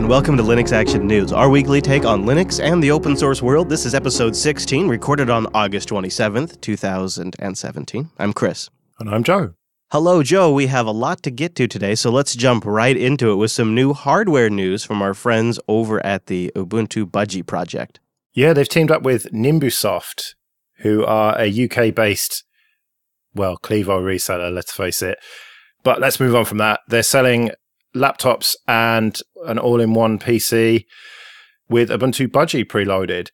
and welcome to Linux Action News, our weekly take on Linux and the open source world. This is episode 16, recorded on August 27th, 2017. I'm Chris. And I'm Joe. Hello, Joe. We have a lot to get to today, so let's jump right into it with some new hardware news from our friends over at the Ubuntu Budgie project. Yeah, they've teamed up with Nimbusoft, who are a UK-based, well, Clevo reseller, let's face it. But let's move on from that. They're selling laptops and an all-in-one PC with Ubuntu Budgie preloaded,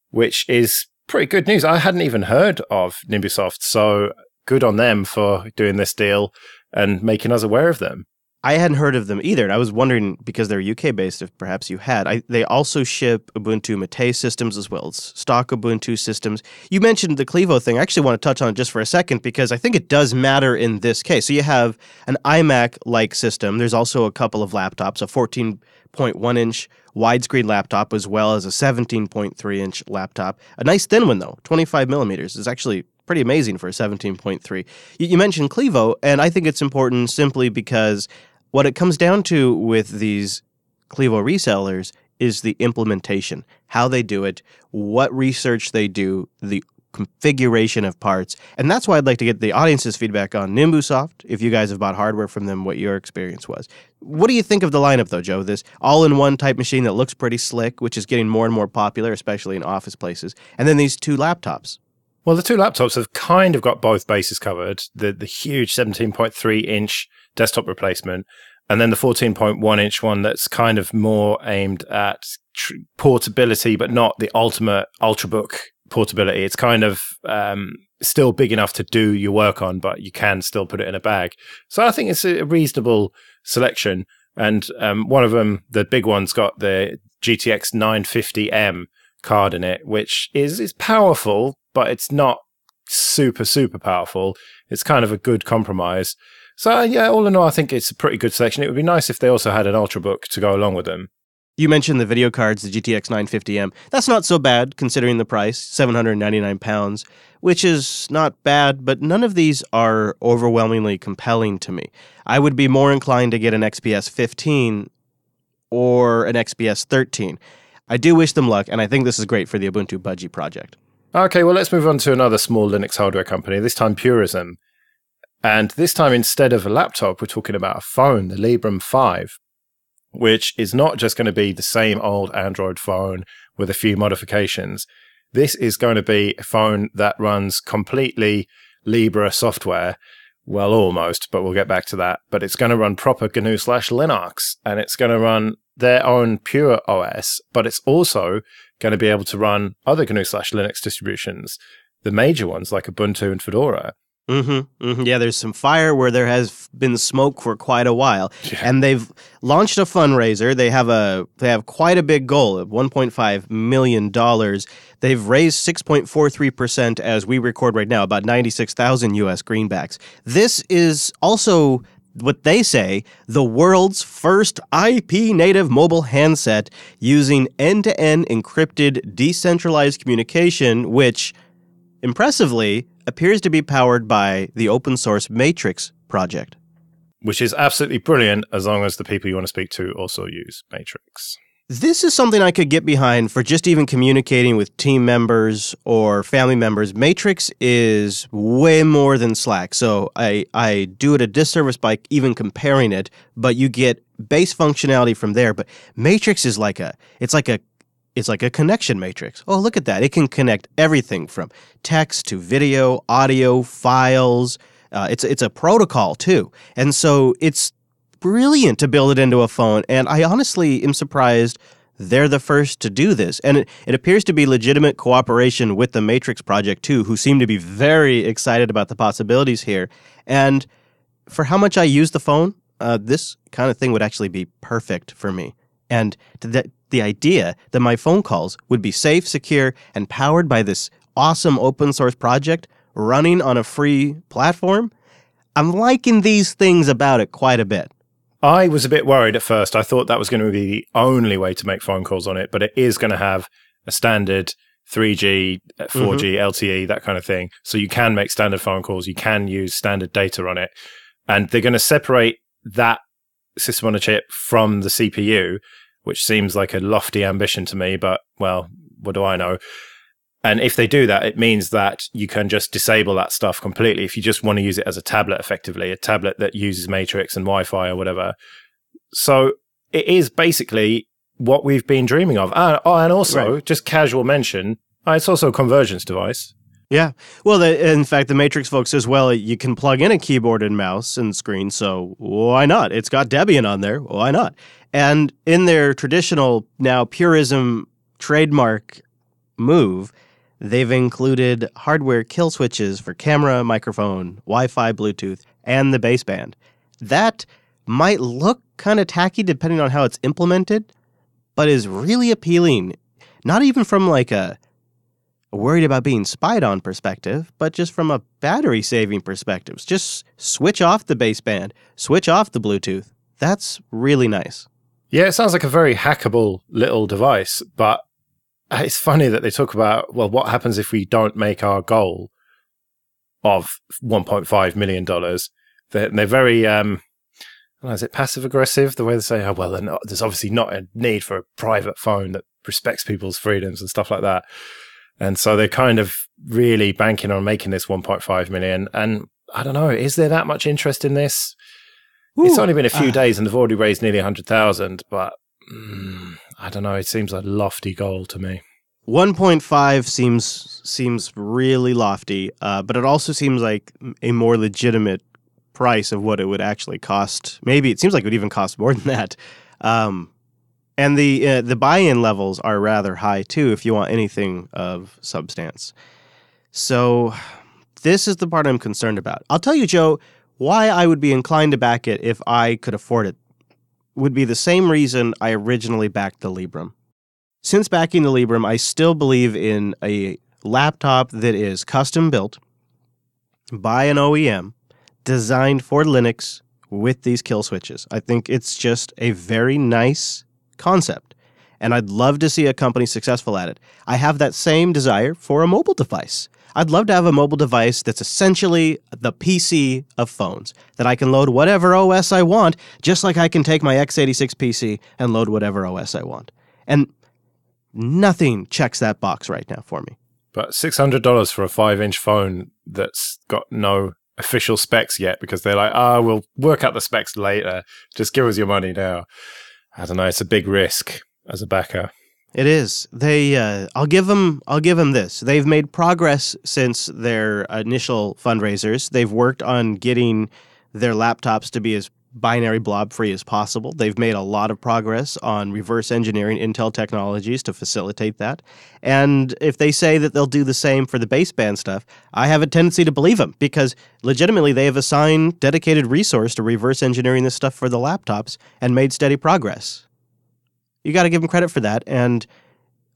which is pretty good news. I hadn't even heard of Nimbusoft, so good on them for doing this deal and making us aware of them. I hadn't heard of them either, and I was wondering, because they're UK-based, if perhaps you had. They also ship Ubuntu Mate systems as well as stock Ubuntu systems. You mentioned the Clevo thing. I actually want to touch on it just for a second, because I think it does matter in this case. So you have an iMac-like system. There's also a couple of laptops, a 14.1-inch widescreen laptop, as well as a 17.3-inch laptop. A nice thin one, though, 25 millimeters. It's actually pretty amazing for a 17.3. You mentioned Clevo, and I think it's important simply because what it comes down to with these Clevo resellers is the implementation, how they do it, what research they do, the configuration of parts. And that's why I'd like to get the audience's feedback on Nimbusoft, if you guys have bought hardware from them, what your experience was. What do you think of the lineup, though, Joe? This all-in-one type machine that looks pretty slick, which is getting more and more popular, especially in office places, and then these two laptops. Well, the two laptops have kind of got both bases covered. The huge 17.3-inch desktop replacement, and then the 14.1-inch one that's kind of more aimed at portability, but not the ultimate Ultrabook portability. It's kind of still big enough to do your work on, but you can still put it in a bag. So I think it's a reasonable selection. And one of them, the big one's got the GTX 950M card in it, which is powerful, but it's not super powerful. It's kind of a good compromise. So yeah, all in all, I think it's a pretty good selection. It would be nice if they also had an Ultrabook to go along with them. You mentioned the video cards, the GTX 950M. That's not so bad considering the price, £799, which is not bad, but none of these are overwhelmingly compelling to me. I would be more inclined to get an XPS 15 or an XPS 13. I do wish them luck, and I think this is great for the Ubuntu Budgie project. Okay, well, let's move on to another small Linux hardware company, this time Purism. And this time, instead of a laptop, we're talking about a phone, the Librem 5, which is not just going to be the same old Android phone with a few modifications. This is going to be a phone that runs completely Libre software. Well, almost, but we'll get back to that. But it's going to run proper GNU/Linux, and it's going to run their own pure OS, but it's also going to be able to run other GNU/Linux distributions, the major ones like Ubuntu and Fedora. Yeah, there's some fire where there has been smoke for quite a while. Yeah. And they've launched a fundraiser. They have quite a big goal of $1.5 million. They've raised 6.43% as we record right now, about 96,000 US greenbacks. This is also what they say, the world's first IP-native mobile handset using end-to-end encrypted decentralized communication, which, impressively, appears to be powered by the open-source Matrix project. Which is absolutely brilliant as long as the people you want to speak to also use Matrix. This is something I could get behind for just even communicating with team members or family members. Matrix is way more than Slack, so I do it a disservice by even comparing it, but you get base functionality from there. But Matrix is like a connection matrix. Oh, look at that. It can connect everything from text to video, audio, files. It's a protocol, too. And so it's brilliant to build it into a phone, and I honestly am surprised they're the first to do this. And it appears to be legitimate cooperation with the Matrix project, too, who seem to be very excited about the possibilities here. And for how much I use the phone, this kind of thing would actually be perfect for me. And the idea that my phone calls would be safe, secure, and powered by this awesome open source project running on a free platform, I'm liking these things about it quite a bit. I was a bit worried at first. I thought that was going to be the only way to make phone calls on it, but it is going to have a standard 3G, 4G, LTE, that kind of thing. So you can make standard phone calls. You can use standard data on it. And they're going to separate that system on a chip from the CPU. which seems like a lofty ambition to me, but, well, what do I know? And if they do that, it means that you can just disable that stuff completely if you just want to use it as a tablet, effectively, a tablet that uses Matrix and Wi-Fi or whatever. So it is basically what we've been dreaming of. And also, just casual mention, it's also a convergence device. Yeah. Well, in fact, the Matrix folks as well, you can plug in a keyboard and mouse and screen, so why not? It's got Debian on there, why not? And in their traditional, now Purism trademark move, they've included hardware kill switches for camera, microphone, Wi-Fi, Bluetooth, and the baseband. That might look kind of tacky depending on how it's implemented, but is really appealing, not even from like a worried about being spied on perspective, but just from a battery saving perspective. Just switch off the baseband, switch off the Bluetooth. That's really nice. Yeah, it sounds like a very hackable little device, but it's funny that they talk about, well, what happens if we don't make our goal of $1.5 million? They're very, is it passive aggressive? The way they say, oh, well, there's obviously not a need for a private phone that respects people's freedoms and stuff like that. And so they're kind of really banking on making this 1.5 million. And I don't know, is there that much interest in this? Ooh, it's only been a few days and they've already raised nearly 100,000, but I don't know, it seems a lofty goal to me. 1.5 seems really lofty, but it also seems like a more legitimate price of what it would actually cost. Maybe it seems like it would even cost more than that. And the buy-in levels are rather high, too, if you want anything of substance. So this is the part I'm concerned about. I'll tell you, Joe, why I would be inclined to back it if I could afford it would be the same reason I originally backed the Librem. Since backing the Librem, I still believe in a laptop that is custom-built by an OEM, designed for Linux with these kill switches. I think it's just a very nice concept, and I'd love to see a company successful at it. I have that same desire for a mobile device. I'd love to have a mobile device that's essentially the PC of phones, that I can load whatever OS I want, just like I can take my x86 PC and load whatever OS I want. And nothing checks that box right now for me. But $600 for a 5-inch phone that's got no official specs yet, because they're like, we'll work out the specs later. Just give us your money now. I don't know. It's a big risk as a backer. It is. I'll give them this. They've made progress since their initial fundraisers. They've worked on getting their laptops to be as binary blob free as possible. They've made a lot of progress on reverse engineering Intel technologies to facilitate that. And if they say that they'll do the same for the baseband stuff, I have a tendency to believe them, because legitimately they have assigned dedicated resource to reverse engineering this stuff for the laptops and made steady progress. You got to give them credit for that. And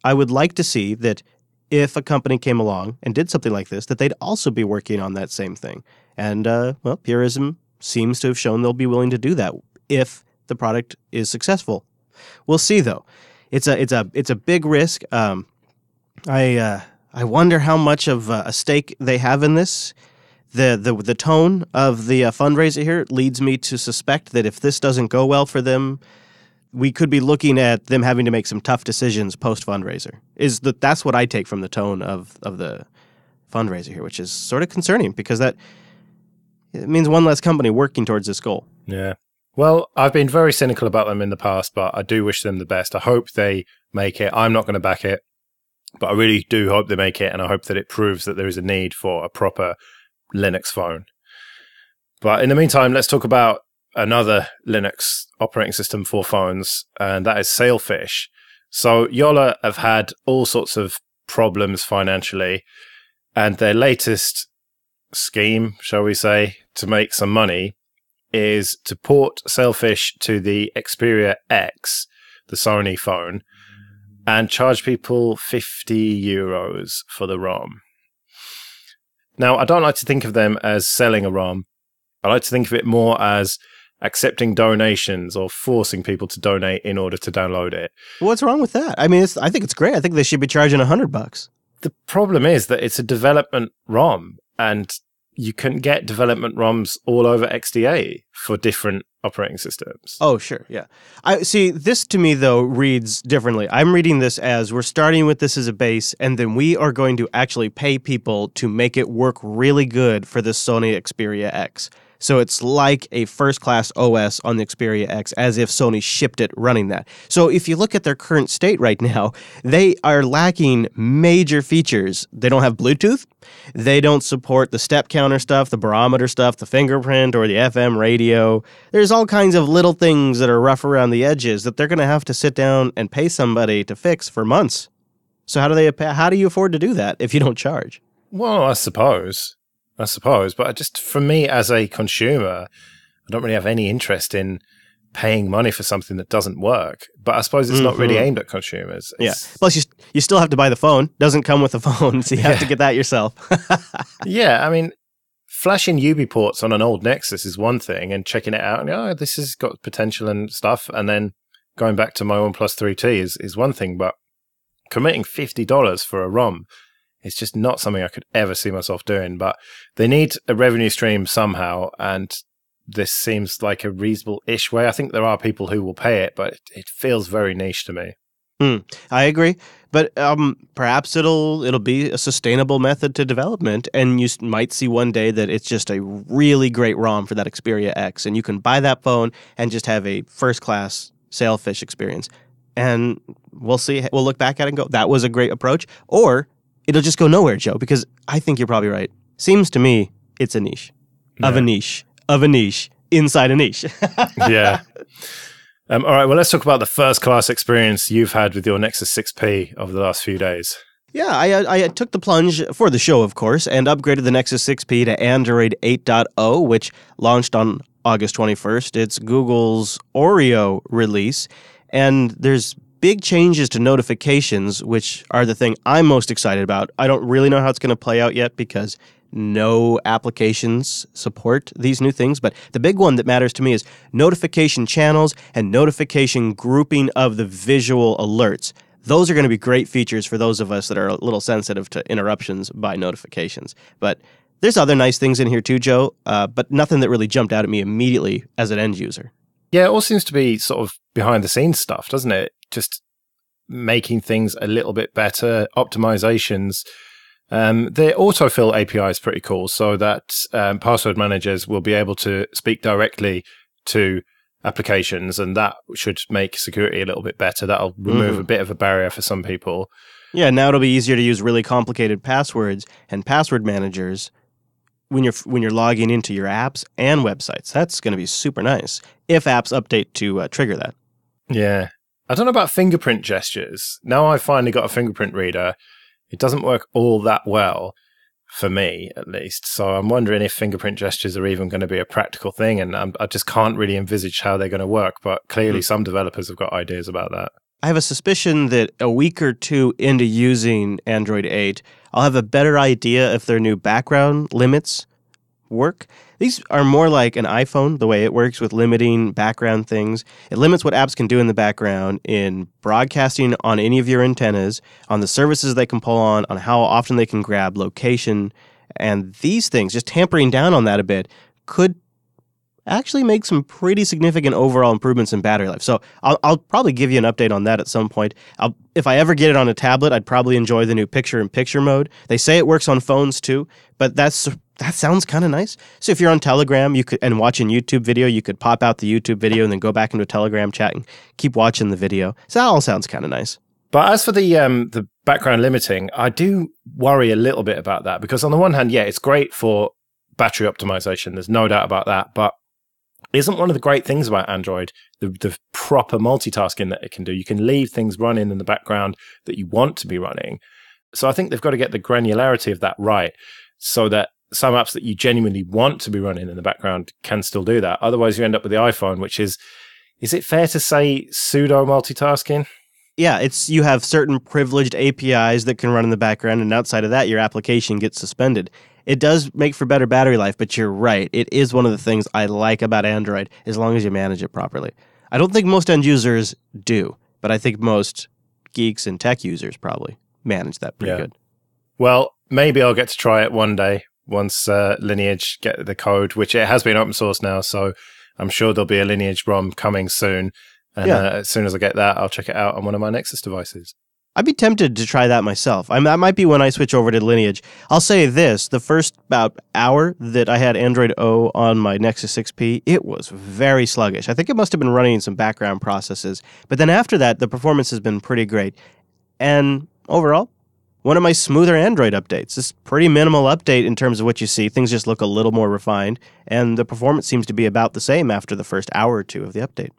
I would like to see that if a company came along and did something like this, that they'd also be working on that same thing. And, Purism seems to have shown they'll be willing to do that if the product is successful. We'll see, though. It's a big risk. I wonder how much of a stake they have in this. The tone of the fundraiser here leads me to suspect that if this doesn't go well for them, we could be looking at them having to make some tough decisions post-fundraiser. That's what I take from the tone of the fundraiser here, which is sort of concerning, because it means one less company working towards this goal. Yeah. Well, I've been very cynical about them in the past, but I do wish them the best. I hope they make it. I'm not going to back it, but I really do hope they make it, and I hope that it proves that there is a need for a proper Linux phone. But in the meantime, let's talk about another Linux operating system for phones, and that is Sailfish. So Jolla have had all sorts of problems financially, and their latest scheme, shall we say, to make some money is to port Sailfish to the Xperia X, the Sony phone, and charge people €50 for the ROM. Now, I don't like to think of them as selling a ROM. I like to think of it more as accepting donations or forcing people to donate in order to download it. What's wrong with that? I mean, I think it's great. I think they should be charging $100. The problem is that it's a development ROM, and you can get development ROMs all over XDA for different operating systems. Oh, sure, yeah. I see, this to me, though, reads differently. I'm reading this as we're starting with this as a base, and then we are going to actually pay people to make it work really good for the Sony Xperia X. So it's like a first-class OS on the Xperia X, as if Sony shipped it running that. So if you look at their current state right now, they are lacking major features. They don't have Bluetooth. They don't support the step counter stuff, the barometer stuff, the fingerprint, or the FM radio. There's all kinds of little things that are rough around the edges that they're going to have to sit down and pay somebody to fix for months. So how do you afford to do that if you don't charge? Well, I suppose, but just for me as a consumer, I don't really have any interest in paying money for something that doesn't work. But I suppose it's not really aimed at consumers. Yeah. Plus, you still have to buy the phone. Doesn't come with the phone, so you have to get that yourself. Yeah, I mean, flashing UB ports on an old Nexus is one thing, and checking it out and this has got potential and stuff, and then going back to my OnePlus 3T is one thing. But committing $50 for a ROM, it's just not something I could ever see myself doing. But they need a revenue stream somehow, and this seems like a reasonable-ish way. I think there are people who will pay it, but it feels very niche to me. I agree, but perhaps it'll be a sustainable method to development, and you might see one day that it's just a really great ROM for that Xperia X, and you can buy that phone and just have a first-class Sailfish experience. And we'll see. We'll look back at it and go, that was a great approach, or it'll just go nowhere, Joe, because I think you're probably right. Seems to me it's a niche of a niche of a niche inside a niche. Yeah. All right, well, let's talk about the first-class experience you've had with your Nexus 6P over the last few days. Yeah, I took the plunge for the show, of course, and upgraded the Nexus 6P to Android 8.0, which launched on August 21st. It's Google's Oreo release, and there's big changes to notifications, which are the thing I'm most excited about. I don't really know how it's going to play out yet because no applications support these new things, but the big one that matters to me is notification channels and notification grouping of the visual alerts. Those are going to be great features for those of us that are a little sensitive to interruptions by notifications. But there's other nice things in here too, Joe, but nothing that really jumped out at me immediately as an end user. Yeah, it all seems to be sort of behind-the-scenes stuff, doesn't it? Just making things a little bit better, optimizations. The autofill API is pretty cool, so that password managers will be able to speak directly to applications, and that should make security a little bit better. That'll remove a bit of a barrier for some people. Yeah, now it'll be easier to use really complicated passwords and password managers when you're logging into your apps and websites. That's going to be super nice if apps update to trigger that. Yeah. I don't know about fingerprint gestures. Now I've finally got a fingerprint reader, it doesn't work all that well, for me at least. So I'm wondering if fingerprint gestures are even going to be a practical thing, and I just can't really envisage how they're going to work. But clearly some developers have got ideas about that. I have a suspicion that a week or two into using Android 8, I'll have a better idea if their new background limits work. These are more like an iPhone, the way it works with limiting background things. It limits what apps can do in the background in broadcasting on any of your antennas, on the services they can pull on how often they can grab location. And these things, just tampering down on that a bit, could actually make some pretty significant overall improvements in battery life. So I'll probably give you an update on that at some point. If I ever get it on a tablet, I'd probably enjoy the new picture-in-picture mode. They say it works on phones too, but that sounds kind of nice. So if you're on Telegram and watching YouTube video, you could pop out the YouTube video and then go back into a Telegram chat and keep watching the video. So that all sounds kind of nice. But as for the background limiting, I do worry a little bit about that, because on the one hand, yeah, it's great for battery optimization. There's no doubt about that. But isn't one of the great things about Android the proper multitasking that it can do? You can leave things running in the background that you want to be running. So I think they've got to get the granularity of that right, so that some apps that you genuinely want to be running in the background can still do that. Otherwise, you end up with the iPhone, which is it fair to say pseudo multitasking? Yeah, you have certain privileged APIs that can run in the background, and outside of that, your application gets suspended. It does make for better battery life, but you're right. It is one of the things I like about Android, as long as you manage it properly. I don't think most end users do, but I think most geeks and tech users probably manage that pretty good. Well, maybe I'll get to try it one day once Lineage get the code, which it has been open source now, so I'm sure there'll be a Lineage ROM coming soon. And as soon as I get that, I'll check it out on one of my Nexus devices. I'd be tempted to try that myself. That might be when I switch over to Lineage. I'll say this, the first about hour that I had Android O on my Nexus 6P, it was very sluggish. I think it must have been running some background processes. But then after that, the performance has been pretty great. And overall, one of my smoother Android updates. It's pretty minimal update in terms of what you see. Things just look a little more refined. And the performance seems to be about the same after the first hour or two of the update.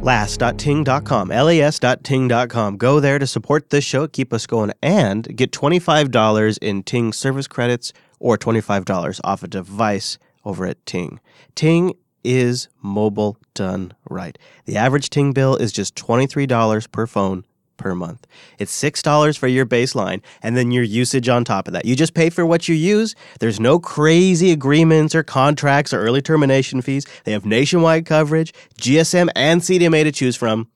Last.ting.com, las.ting.com. Go there to support this show, keep us going, and get $25 in Ting service credits or $25 off a device over at Ting. Ting is mobile done right. The average Ting bill is just $23 per phone per month. It's $6 for your baseline, and then your usage on top of that. You just pay for what you use. There's no crazy agreements or contracts or early termination fees. They have nationwide coverage, GSM and CDMA to choose from.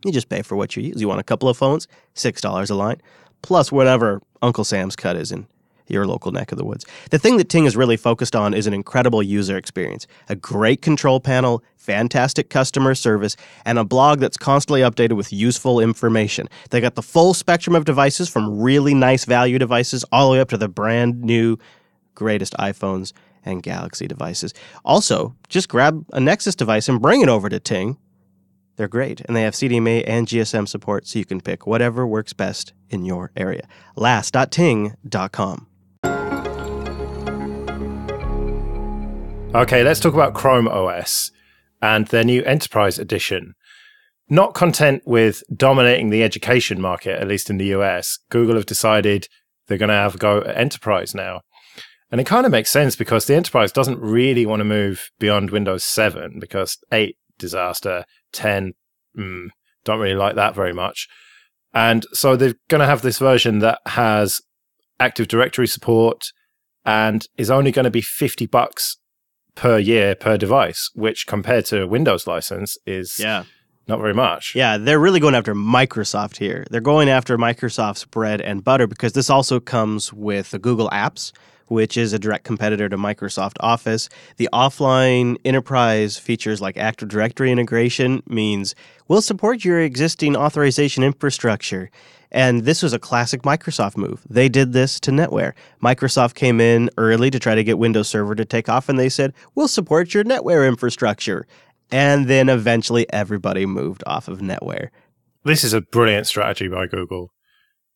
You just pay for what you use. You want a couple of phones? $6 a line, plus whatever Uncle Sam's cut is in your local neck of the woods. The thing that Ting is really focused on is an incredible user experience, a great control panel, fantastic customer service, and a blog that's constantly updated with useful information. They got the full spectrum of devices from really nice value devices all the way up to the brand new greatest iPhones and Galaxy devices. Also, just grab a Nexus device and bring it over to Ting. They're great, and they have CDMA and GSM support, so you can pick whatever works best in your area. Last.ting.com. Okay, let's talk about Chrome OS and their new Enterprise Edition. Not content with dominating the education market, at least in the US, Google have decided they're going to have a go at Enterprise now. And it kind of makes sense because the Enterprise doesn't really want to move beyond Windows 7 because 8, disaster, 10, don't really like that very much. And so they're going to have this version that has Active Directory support and is only going to be $50 per year per device, which compared to a Windows license is not very much. Yeah, they're really going after Microsoft here. They're going after Microsoft's bread and butter because this also comes with the Google Apps, which is a direct competitor to Microsoft Office. The offline enterprise features like Active Directory integration means we'll support your existing authorization infrastructure. And this was a classic Microsoft move. They did this to NetWare. Microsoft came in early to try to get Windows Server to take off, and they said, we'll support your NetWare infrastructure. And then eventually everybody moved off of NetWare. This is a brilliant strategy by Google.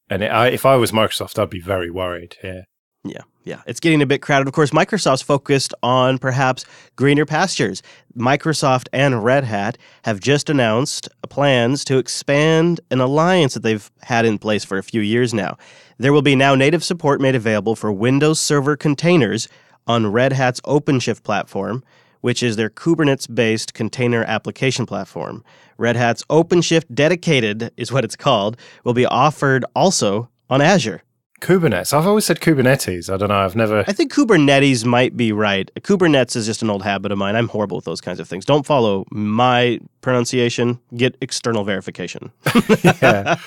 And if I was Microsoft, I'd be very worried here. Yeah. It's getting a bit crowded. Of course, Microsoft's focused on perhaps greener pastures. Microsoft and Red Hat have just announced plans to expand an alliance that they've had in place for a few years now. There will be now native support made available for Windows Server containers on Red Hat's OpenShift platform, which is their Kubernetes-based container application platform. Red Hat's OpenShift Dedicated is what it's called, will be offered also on Azure. Kubernetes. I've always said Kubernetes. I don't know. I think Kubernetes might be right. Kubernetes is just an old habit of mine. I'm horrible with those kinds of things. Don't follow my pronunciation. Get external verification. Yeah.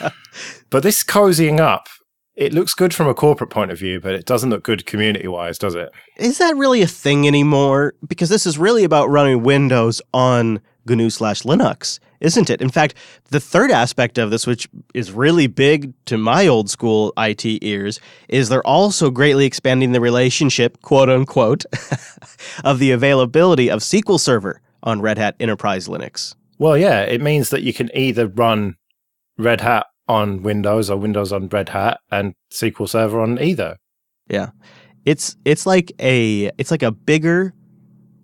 But this cozying up, it looks good from a corporate point of view, but it doesn't look good community-wise, does it? Is that really a thing anymore? Because this is really about running Windows on GNU/Linux, isn't it? In fact, the third aspect of this, which is really big to my old school IT ears, is they're also greatly expanding the relationship, quote unquote, of the availability of SQL Server on Red Hat Enterprise Linux. Well, yeah, it means that you can either run Red Hat on Windows or Windows on Red Hat and SQL Server on either. Yeah. It's like a bigger,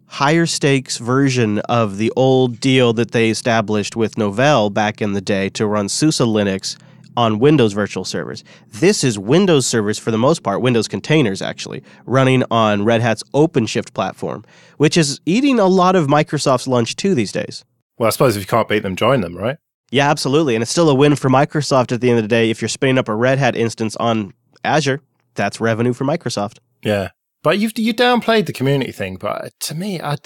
higher stakes version of the old deal that they established with Novell back in the day to run SUSE Linux on Windows virtual servers. This is Windows servers for the most part, Windows containers actually, running on Red Hat's OpenShift platform, which is eating a lot of Microsoft's lunch too these days. Well, I suppose if you can't beat them, join them, right? Yeah, absolutely. And it's still a win for Microsoft at the end of the day. If you're spinning up a Red Hat instance on Azure, that's revenue for Microsoft. Yeah. But you downplayed the community thing, but to me, I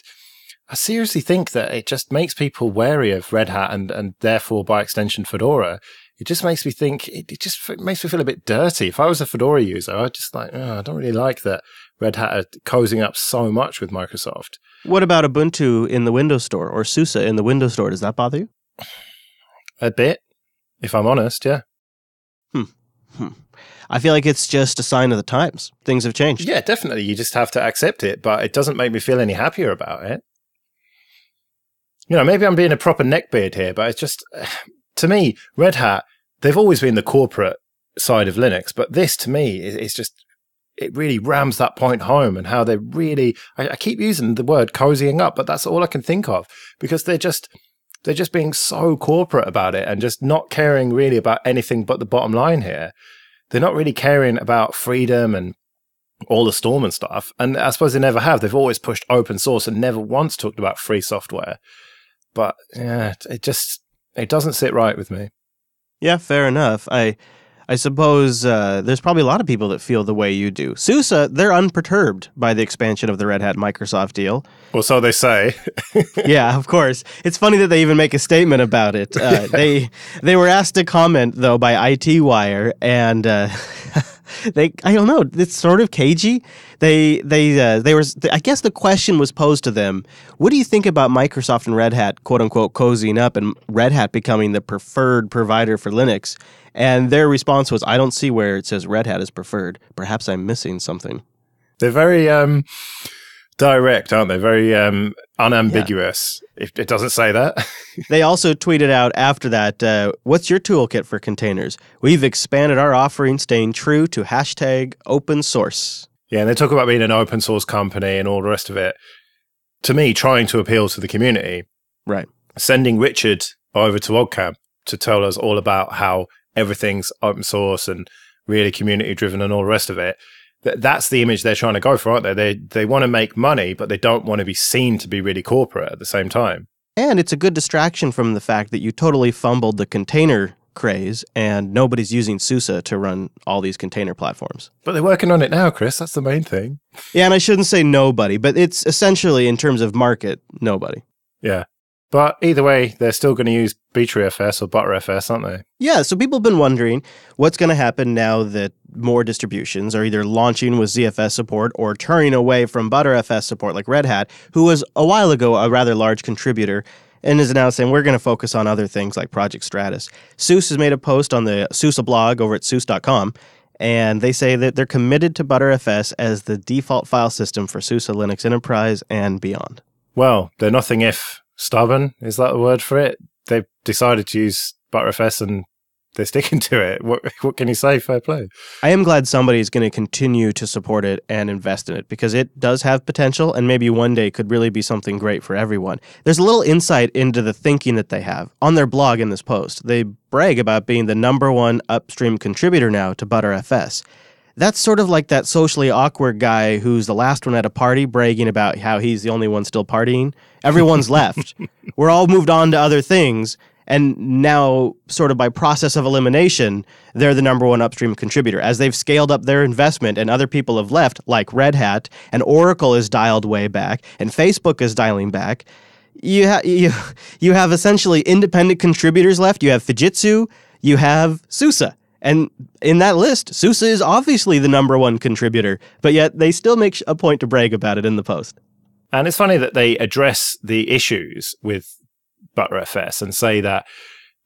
seriously think that it just makes people wary of Red Hat and therefore, by extension, Fedora. it just makes me think, it just makes me feel a bit dirty. If I was a Fedora user, I'd just like, I don't really like that Red Hat are cozying up so much with Microsoft. What about Ubuntu in the Windows Store or SUSE in the Windows Store? Does that bother you? A bit, if I'm honest, yeah. I feel like it's just a sign of the times. Things have changed. Yeah, definitely. You just have to accept it, but it doesn't make me feel any happier about it. You know, maybe I'm being a proper neckbeard here, but it's just, to me, Red Hat, they've always been the corporate side of Linux, but this, to me, is just, it really rams that point home, and how they really, I keep using the word cozying up, but that's all I can think of, because they're just being so corporate about it and just not caring really about anything but the bottom line here. They're not really caring about freedom and all the Storm and stuff. And I suppose they never have. They've always pushed open source and never once talked about free software. But yeah, it doesn't sit right with me. Yeah, fair enough. I suppose there's probably a lot of people that feel the way you do. SUSE, they're unperturbed by the expansion of the Red Hat Microsoft deal. Well, so they say. Yeah, of course. It's funny that they even make a statement about it. They were asked to comment, though, by IT Wire, and I don't know, it's sort of cagey. They were, I guess the question was posed to them, what do you think about Microsoft and Red Hat, quote unquote, cozying up and Red Hat becoming the preferred provider for Linux? And their response was, I don't see where it says Red Hat is preferred. Perhaps I'm missing something. They're very direct, aren't they? Very unambiguous. Yeah. If it doesn't say that. They also tweeted out after that, what's your toolkit for containers? We've expanded our offering, staying true to hashtag open source. Yeah, and they talk about being an open source company and all the rest of it. To me, trying to appeal to the community. Right. Sending Richard over to OggCamp to tell us all about how everything's open source and really community driven and all the rest of it. That's the image they're trying to go for, aren't they? They want to make money, but they don't want to be seen to be really corporate at the same time. And it's a good distraction from the fact that you totally fumbled the container craze and nobody's using SUSE to run all these container platforms. But they're working on it now, Chris. That's the main thing. Yeah, and I shouldn't say nobody, but it's essentially, in terms of market, nobody. Yeah. But either way, they're still going to use Btrfs or Btrfs, aren't they? Yeah, so people have been wondering what's going to happen now that more distributions are either launching with ZFS support or turning away from Btrfs support, like Red Hat, who was a while ago a rather large contributor and is now saying we're going to focus on other things like Project Stratus. SUSE has made a post on the SUSE blog over at SUSE.com, and they say that they're committed to Btrfs as the default file system for SUSE Linux Enterprise and beyond. Well, they're nothing if stubborn, is that the word for it? They've decided to use Btrfs and they're sticking to it. What can you say? Fair play. I am glad somebody is going to continue to support it and invest in it because it does have potential and maybe one day could really be something great for everyone. There's a little insight into the thinking that they have. On their blog in this post, they brag about being the #1 upstream contributor now to Btrfs. That's sort of like that socially awkward guy who's the last one at a party bragging about how he's the only one still partying. Everyone's left. We're all moved on to other things. And now, sort of by process of elimination, they're the #1 upstream contributor. As they've scaled up their investment and other people have left, like Red Hat, and Oracle is dialed way back, and Facebook is dialing back, you have essentially independent contributors left. You have Fujitsu, you have SUSE. And in that list, SUSE is obviously the #1 contributor, but yet they still make a point to brag about it in the post. And it's funny that they address the issues with Btrfs and say that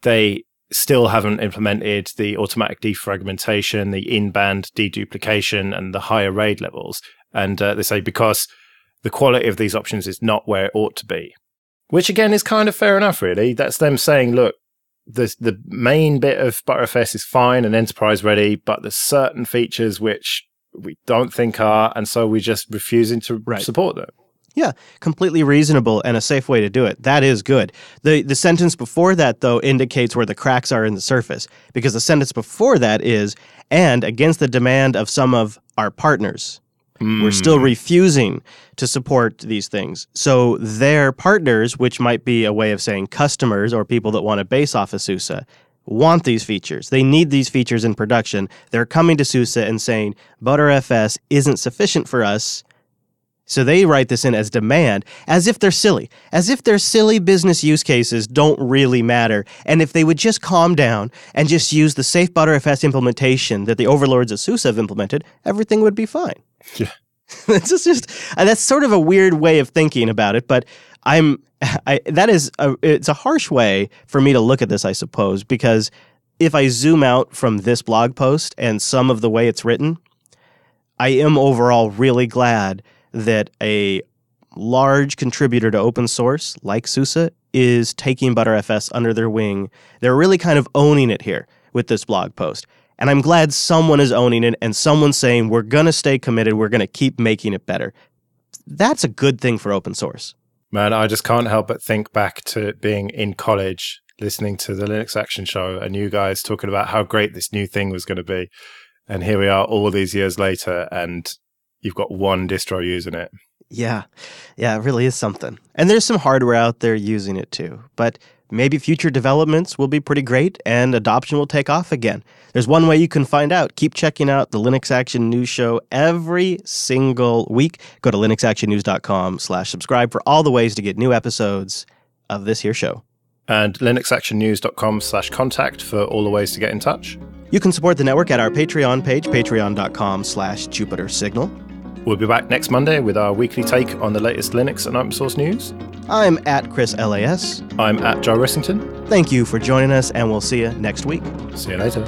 they still haven't implemented the automatic defragmentation, the in-band deduplication, and the higher RAID levels. And they say because the quality of these options is not where it ought to be. Which, again, is kind of fair enough, really. That's them saying, look, the main bit of Btrfs is fine and enterprise ready, but there's certain features which we don't think are, and so we're just refusing to support them. Yeah, completely reasonable and a safe way to do it. That is good. The sentence before that, though, indicates where the cracks are in the surface, because the sentence before that is, and against the demand of some of our partners. We're still refusing to support these things. So their partners, which might be a way of saying customers or people that want to base off of SUSE, want these features. They need these features in production. They're coming to SUSE and saying, Btrfs isn't sufficient for us. So they write this in as demand, as if they're silly. As if their silly business use cases don't really matter. And if they would just calm down and just use the safe Btrfs implementation that the overlords of SUSE have implemented, everything would be fine. Yeah. That's sort of a weird way of thinking about it, but it's a harsh way for me to look at this, I suppose, because if I zoom out from this blog post and some of the way it's written, I am overall really glad that a large contributor to open source like SUSE is taking Btrfs under their wing. They're really kind of owning it here with this blog post. And I'm glad someone is owning it and someone's saying, we're going to stay committed, we're going to keep making it better. That's a good thing for open source. Man, I just can't help but think back to being in college, listening to the Linux Action Show, and you guys talking about how great this new thing was going to be. And here we are all these years later, and you've got one distro using it. Yeah, it really is something. And there's some hardware out there using it too. But maybe future developments will be pretty great and adoption will take off again. There's one way you can find out. Keep checking out the Linux Action News Show every single week. Go to linuxactionnews.com/subscribe for all the ways to get new episodes of this here show. And linuxactionnews.com/contact for all the ways to get in touch. You can support the network at our Patreon page, patreon.com/JupiterSignal. We'll be back next Monday with our weekly take on the latest Linux and open source news. I'm at Chris LAS. I'm at Joe Rissington. Thank you for joining us, and we'll see you next week. See you later.